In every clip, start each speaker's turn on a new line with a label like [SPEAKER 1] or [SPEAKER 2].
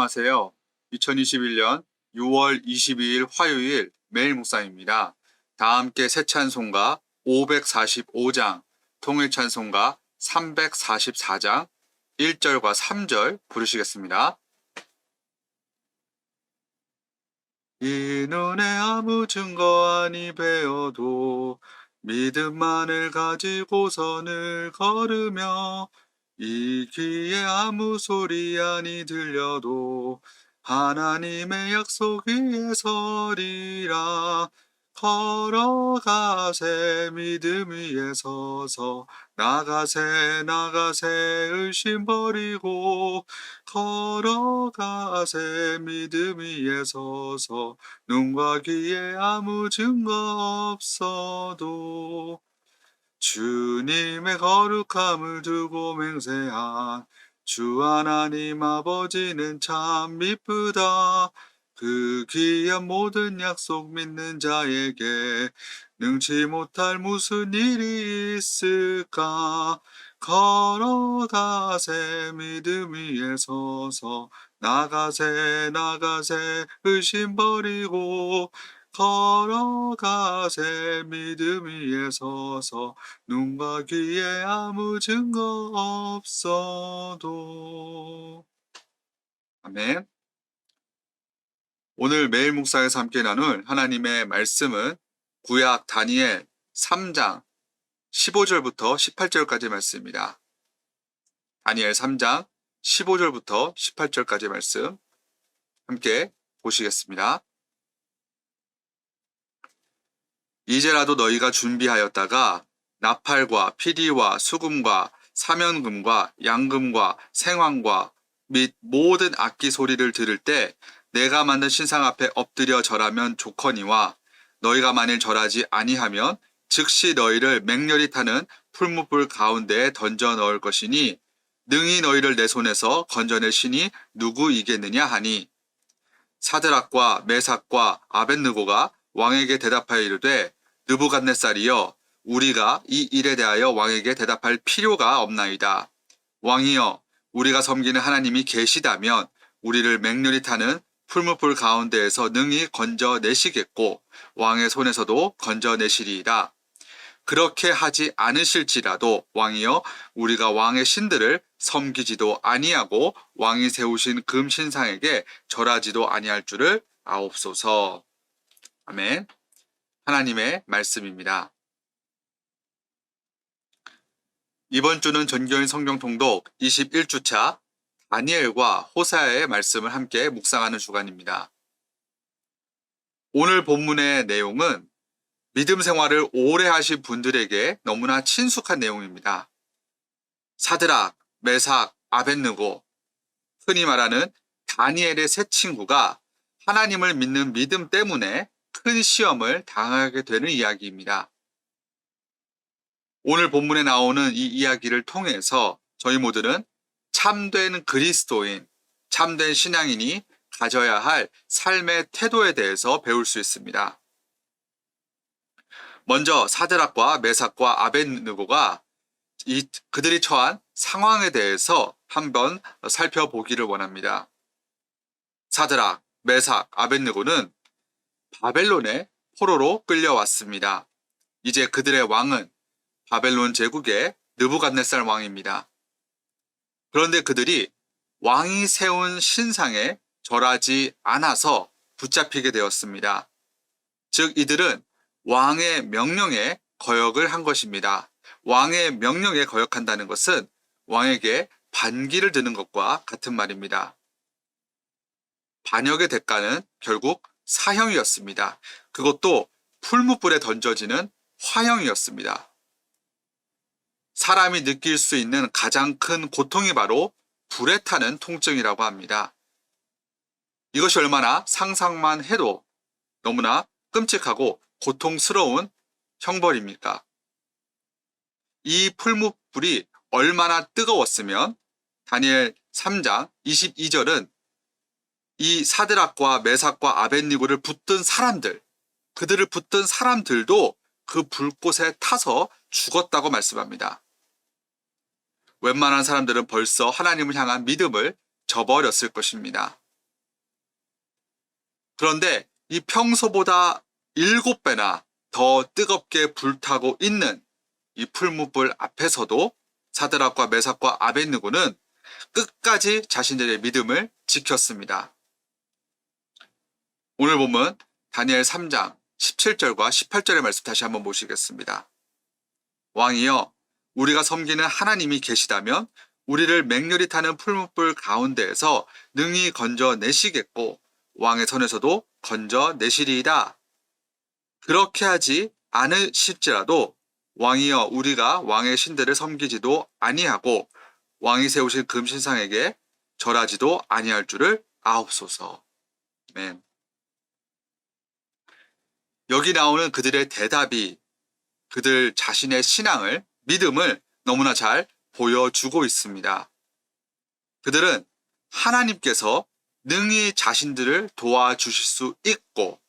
[SPEAKER 1] 안녕하세요. 2021년 6월 22일 화요일 매일 묵상입니다. 다 함께 새 찬송가 545장, 통일 찬송가 344장, 1절과 3절 부르시겠습니다. 이 눈에 아무 증거 아니 배어도 믿음만을 가지고선을 걸으며 이 귀에 아무 소리 아니 들려도 하나님의 약속 위에 서리라. 걸어가세 믿음 위에 서서 나가세 의심 버리고 걸어가세 믿음 위에 서서 눈과 귀에 아무 증거 없어도 주님의 거룩함을 두고 맹세한 주 하나님 아버지는 참 미쁘다. 그 귀한 모든 약속 믿는 자에게 능치 못할 무슨 일이 있을까. 걸어가세 믿음 위에 서서 나가세 의심 버리고 걸어가세 믿음 위에 서서 눈과 귀에 아무 증거 없어도. 아멘. 오늘 매일 묵상에서 함께 나눌 하나님의 말씀은 구약 다니엘 3장 15절부터 18절까지 말씀입니다. 다니엘 3장 15절부터 18절까지 말씀 함께 보시겠습니다. 이제라도 너희가 준비하였다가 나팔과 피리와 수금과 사면금과 양금과 생황과 및 모든 악기 소리를 들을 때 내가 만든 신상 앞에 엎드려 절하면 좋거니와 너희가 만일 절하지 아니하면 즉시 너희를 맹렬히 타는 풀무불 가운데에 던져 넣을 것이니 능히 너희를 내 손에서 건져낼 신이 누구이겠느냐 하니 사드락과 메삭과 아벳느고가 왕에게 대답하여 이르되 느부갓네살이여 우리가 이 일에 대하여 왕에게 대답할 필요가 없나이다. 왕이여 우리가 섬기는 하나님이 계시다면 우리를 맹렬히 타는 풀무불 가운데에서 능히 건져내시겠고 왕의 손에서도 건져내시리이다. 그렇게 하지 않으실지라도 왕이여 우리가 왕의 신들을 섬기지도 아니하고 왕이 세우신 금신상에게 절하지도 아니할 줄을 아옵소서. 아멘. 하나님의 말씀입니다. 이번 주는 전교인 성경 통독 21주차 다니엘과 호세아의 말씀을 함께 묵상하는 주간입니다. 오늘 본문의 내용은 믿음 생활을 오래 하신 분들에게 너무나 친숙한 내용입니다. 사드락, 메삭, 아벳느고, 흔히 말하는 다니엘의 세 친구가 하나님을 믿는 믿음 때문에 큰 시험을 당하게 되는 이야기입니다. 오늘 본문에 나오는 이 이야기를 통해서 저희 모두는 참된 그리스도인, 참된 신앙인이 가져야 할 삶의 태도에 대해서 배울 수 있습니다. 먼저 사드락과 메삭과 아벳느고가 그들이 처한 상황에 대해서 한번 살펴보기를 원합니다. 사드락, 메삭, 아벳느고는 바벨론의 포로로 끌려왔습니다. 이제 그들의 왕은 바벨론 제국의 느부갓네살 왕입니다. 그런데 그들이 왕이 세운 신상에 절하지 않아서 붙잡히게 되었습니다. 즉 이들은 왕의 명령에 거역을 한 것입니다. 왕의 명령에 거역한다는 것은 왕에게 반기를 드는 것과 같은 말입니다. 반역의 대가는 결국 사형이었습니다. 그것도 풀무불에 던져지는 화형이었습니다. 사람이 느낄 수 있는 가장 큰 고통이 바로 불에 타는 통증이라고 합니다. 이것이 얼마나 상상만 해도 너무나 끔찍하고 고통스러운 형벌입니까? 이 풀무불이 얼마나 뜨거웠으면 다니엘 3장 22절은 이 사드락과 메삭과 아벳느고를 붙든 사람들, 그들을 붙든 사람들도 그 불꽃에 타서 죽었다고 말씀합니다. 웬만한 사람들은 벌써 하나님을 향한 믿음을 저버렸을 것입니다. 그런데 이 평소보다 7배나 더 뜨겁게 불타고 있는 이 풀무불 앞에서도 사드락과 메삭과 아벳느고는 끝까지 자신들의 믿음을 지켰습니다. 오늘 보면 다니엘 3장 17절과 18절의 말씀 다시 한번 보시겠습니다. 왕이여, 우리가 섬기는 하나님이 계시다면 우리를 맹렬히 타는 풀무불 가운데에서 능히 건져내시겠고 왕의 손에서도 건져내시리이다. 그렇게 하지 않으실지라도 왕이여, 우리가 왕의 신들을 섬기지도 아니하고 왕이 세우신 금신상에게 절하지도 아니할 줄을 아옵소서. 아멘. 여기 나오는 그들의 대답이 그들 자신의 신앙을, 믿음을 너무나 잘 보여주고 있습니다. 그들은 하나님께서 능히 자신들을 도와주실 수 있고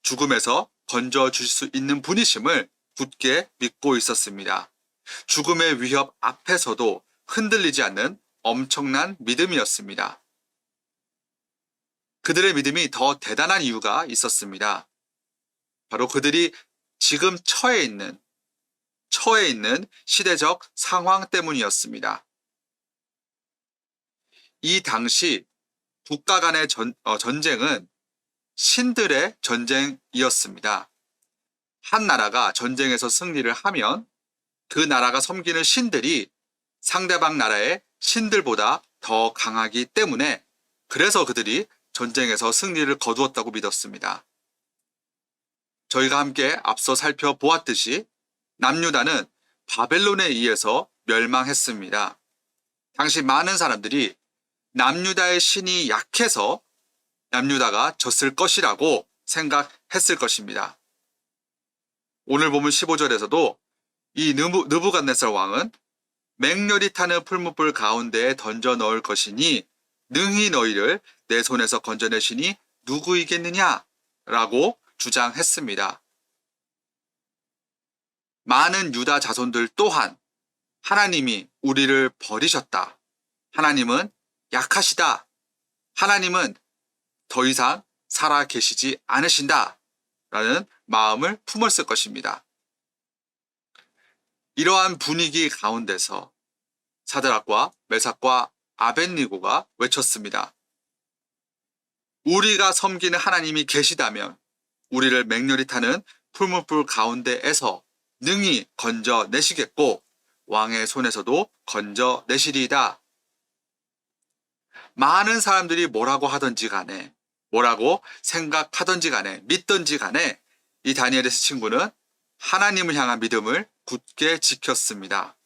[SPEAKER 1] 죽음에서 건져주실 수 있는 분이심을 굳게 믿고 있었습니다. 죽음의 위협 앞에서도 흔들리지 않는 엄청난 믿음이었습니다. 그들의 믿음이 더 대단한 이유가 있었습니다. 바로 그들이 지금 처해 있는 시대적 상황 때문이었습니다. 이 당시 국가 간의 전쟁은 신들의 전쟁이었습니다. 한 나라가 전쟁에서 승리를 하면 그 나라가 섬기는 신들이 상대방 나라의 신들보다 더 강하기 때문에 그래서 그들이 전쟁에서 승리를 거두었다고 믿었습니다. 저희가 함께 앞서 살펴보았듯이 남유다는 바벨론에 의해서 멸망했습니다. 당시 많은 사람들이 남유다의 신이 약해서 남유다가 졌을 것이라고 생각했을 것입니다. 오늘 보면 15절에서도 이 느부갓네살 왕은 맹렬히 타는 풀무불 가운데에 던져 넣을 것이니 능히 너희를 내 손에서 건져내시니 누구이겠느냐라고 주장했습니다. 많은 유다 자손들 또한 하나님이 우리를 버리셨다. 하나님은 약하시다. 하나님은 더 이상 살아 계시지 않으신다. 라는 마음을 품었을 것입니다. 이러한 분위기 가운데서 사드락과 메삭과 아벳느고가 외쳤습니다. 우리가 섬기는 하나님이 계시다면 우리를 맹렬히 타는 풀무불 가운데에서 능히 건져내시겠고 왕의 손에서도 건져내시리이다. 많은 사람들이 뭐라고 하든지 간에, 뭐라고 생각하든지 간에, 믿든지 간에 이 다니엘의 친구는 하나님을 향한 믿음을 굳게 지켰습니다.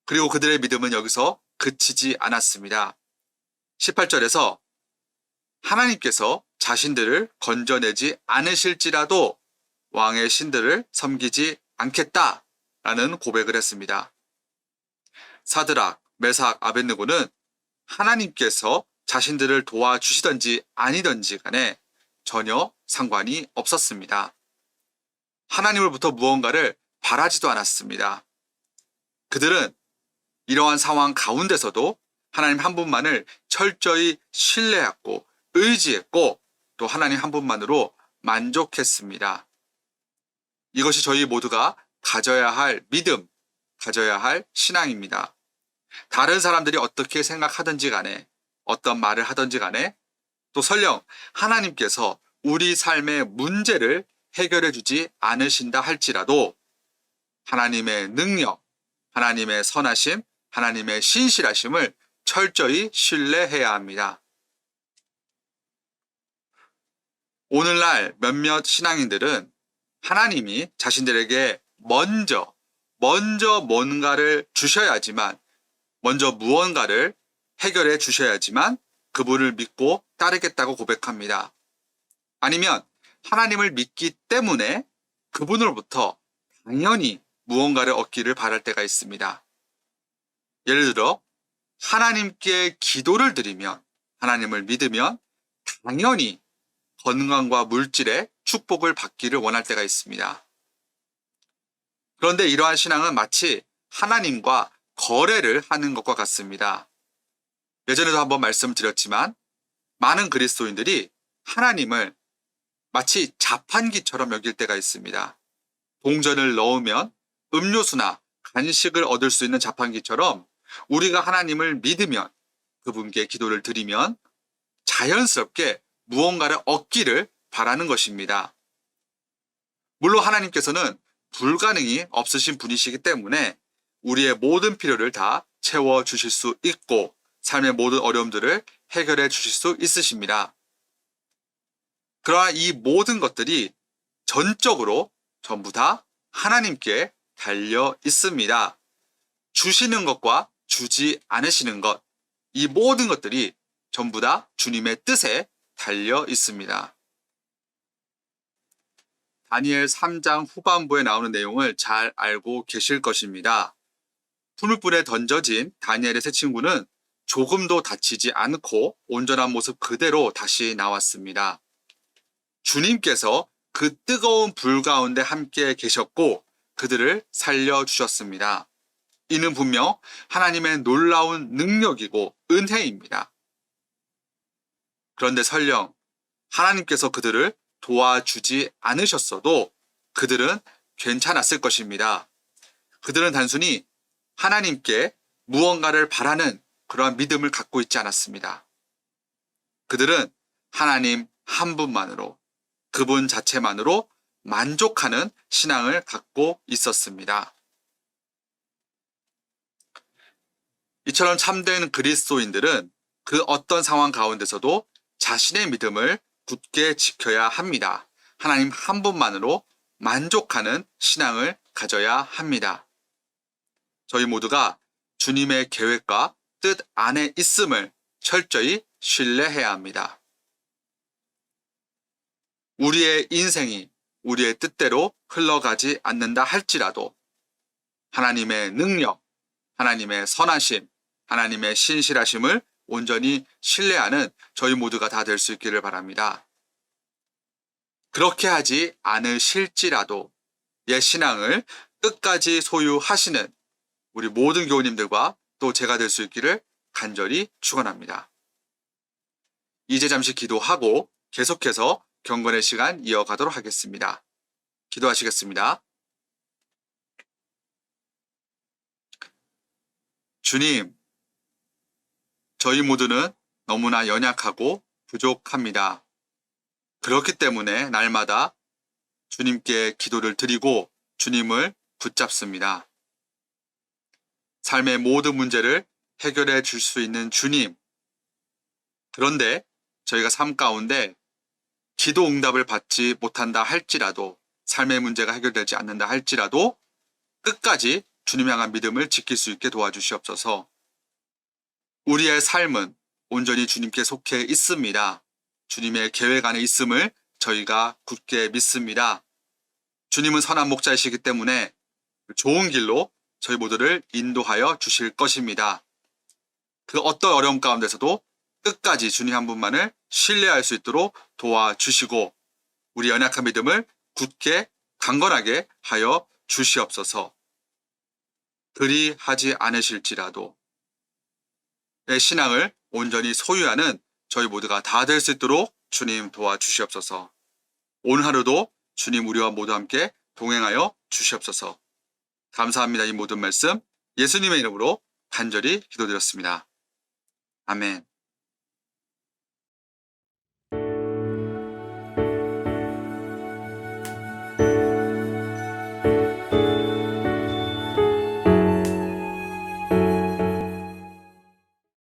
[SPEAKER 1] 그리고 그들의 믿음은 여기서 그치지 않았습니다. 18절에서 하나님께서 자신들을 건져내지 않으실지라도 왕의 신들을 섬기지 않겠다라는 고백을 했습니다. 사드락, 메삭, 아벳느고는 하나님께서 자신들을 도와주시든지 아니든지 간에 전혀 상관이 없었습니다. 하나님으로부터 무언가를 바라지도 않았습니다. 그들은 이러한 상황 가운데서도 하나님 한 분만을 철저히 신뢰했고 의지했고 또 하나님 한 분만으로 만족했습니다. 이것이 저희 모두가 가져야 할 믿음, 가져야 할 신앙입니다. 다른 사람들이 어떻게 생각하든지 간에 어떤 말을 하든지 간에 또 설령 하나님께서 우리 삶의 문제를 해결해 주지 않으신다 할지라도 하나님의 능력, 하나님의 선하심, 하나님의 신실하심을 철저히 신뢰해야 합니다. 오늘날 몇몇 신앙인들은 하나님이 자신들에게 먼저 뭔가를 주셔야지만, 먼저 무언가를 해결해 주셔야지만 그분을 믿고 따르겠다고 고백합니다. 아니면 하나님을 믿기 때문에 그분으로부터 당연히 무언가를 얻기를 바랄 때가 있습니다. 예를 들어 하나님께 기도를 드리면, 하나님을 믿으면 당연히 건강과 물질의 축복을 받기를 원할 때가 있습니다. 그런데 이러한 신앙은 마치 하나님과 거래를 하는 것과 같습니다. 예전에도 한번 말씀드렸지만 많은 그리스도인들이 하나님을 마치 자판기처럼 여길 때가 있습니다. 동전을 넣으면 음료수나 간식을 얻을 수 있는 자판기처럼 우리가 하나님을 믿으면, 그분께 기도를 드리면 자연스럽게 무언가를 얻기를 바라는 것입니다. 물론 하나님께서는 불가능이 없으신 분이시기 때문에 우리의 모든 필요를 다 채워주실 수 있고 삶의 모든 어려움들을 해결해 주실 수 있으십니다. 그러나 이 모든 것들이 전적으로 전부 다 하나님께 달려 있습니다. 주시는 것과 주지 않으시는 것, 이 모든 것들이 전부 다 주님의 뜻에 달려 있습니다. 다니엘 3장 후반부에 나오는 내용을 잘 알고 계실 것입니다. 풀물불에 던져진 다니엘의 세 친구는 조금도 다치지 않고 온전한 모습 그대로 다시 나왔습니다. 주님께서 그 뜨거운 불 가운데 함께 계셨고 그들을 살려주셨습니다. 이는 분명 하나님의 놀라운 능력이고 은혜입니다. 그런데 설령 하나님께서 그들을 도와주지 않으셨어도 그들은 괜찮았을 것입니다. 그들은 단순히 하나님께 무언가를 바라는 그러한 믿음을 갖고 있지 않았습니다. 그들은 하나님 한 분만으로, 그분 자체만으로 만족하는 신앙을 갖고 있었습니다. 이처럼 참된 그리스도인들은 그 어떤 상황 가운데서도 자신의 믿음을 굳게 지켜야 합니다. 하나님 한 분만으로 만족하는 신앙을 가져야 합니다. 저희 모두가 주님의 계획과 뜻 안에 있음을 철저히 신뢰해야 합니다. 우리의 인생이 우리의 뜻대로 흘러가지 않는다 할지라도 하나님의 능력, 하나님의 선하심, 하나님의 신실하심을 온전히 신뢰하는 저희 모두가 다 될 수 있기를 바랍니다. 그렇게 하지 않으실지라도 옛 신앙을 끝까지 소유하시는 우리 모든 교우님들과 또 제가 될 수 있기를 간절히 축원합니다. 이제 잠시 기도하고 계속해서 경건의 시간 이어가도록 하겠습니다. 기도하시겠습니다. 주님, 저희 모두는 너무나 연약하고 부족합니다. 그렇기 때문에 날마다 주님께 기도를 드리고 주님을 붙잡습니다. 삶의 모든 문제를 해결해 줄 수 있는 주님. 그런데 저희가 삶 가운데 기도 응답을 받지 못한다 할지라도, 삶의 문제가 해결되지 않는다 할지라도 끝까지 주님 향한 믿음을 지킬 수 있게 도와주시옵소서. 우리의 삶은 온전히 주님께 속해 있습니다. 주님의 계획 안에 있음을 저희가 굳게 믿습니다. 주님은 선한 목자이시기 때문에 좋은 길로 저희 모두를 인도하여 주실 것입니다. 그 어떤 어려움 가운데서도 끝까지 주님 한 분만을 신뢰할 수 있도록 도와주시고 우리 연약한 믿음을 굳게 강건하게 하여 주시옵소서. 그리 하지 않으실지라도 내 신앙을 온전히 소유하는 저희 모두가 다 될 수 있도록 주님 도와주시옵소서. 오늘 하루도 주님 우리와 모두 함께 동행하여 주시옵소서. 감사합니다. 이 모든 말씀 예수님의 이름으로 간절히 기도드렸습니다. 아멘.